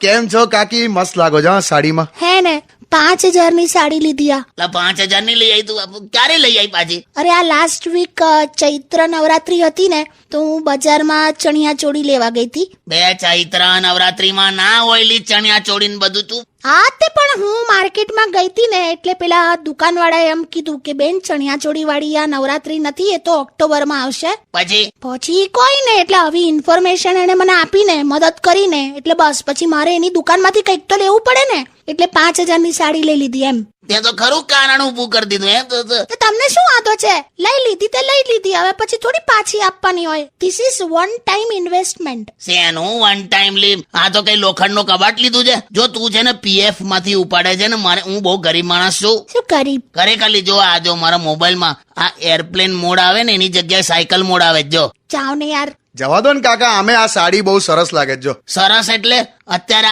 કેમ છો કાકી? મસ્ત લાગો છો હા સાડીમાં. હે ને 5,000 ની સાડી લીધી આ. 5,000 ની લઈ આવી તું? ક્યારે લઈ આવી પાછી? અરે આ લાસ્ટ વીક ચૈત્ર નવરાત્રી હતી ને તો હું બજારમાં ચણિયા ચોળી લેવા ગઈ હતી. બે ચૈત્ર નવરાત્રીમાં ના ઓઈલી ચણિયા ચોળી બધું તું. હા તે પણ હું માર્કેટમાં ગઈ હતી ને એટલે પેલા દુકાનવાળાએ એમ કીધું કે બેન ચણિયા ચોળી વાળી આ નવરાત્રી નથી, એ તો ઓક્ટોબરમાં આવશે. પછી કોઈ ને એટલે આવી ઇન્ફોર્મેશન એને મને આપીને મદદ કરીને એટલે બસ પછી મારે એની દુકાનમાંથી કંઈક તો લેવું પડે ને એટલે 5,000 ની સાડી લઈ લીધી એમ. તે તો ખરું કારણ ઉભું કરી દીધું એમ. તો તમને શું વાંધો છે? લઈ લીધી તે લઈ લીધી, હવે પછી થોડી પાછી આપવાની હોય. This is one time investment. શેનું વન ટાઈમ લીવ? આ તો કઈ લોખંડનો કબાટ લીધું છે? જો તું છે ને પીએફ માંથી ઉપાડે છે ને, મારે હું બહુ ગરીબ માણસ છું. શું ગરીબ? ખરેખર જો આ જો મારા મોબાઈલમાં આ એરપ્લેન મોડ આવે ને એની જગ્યાએ સાયકલ મોડ આવે. જો જાઓ ને યાર. જવા દો ને કાકા, અમે આ સાડી બહુ સરસ લાગે છે. જો સરસ એટલે અત્યારે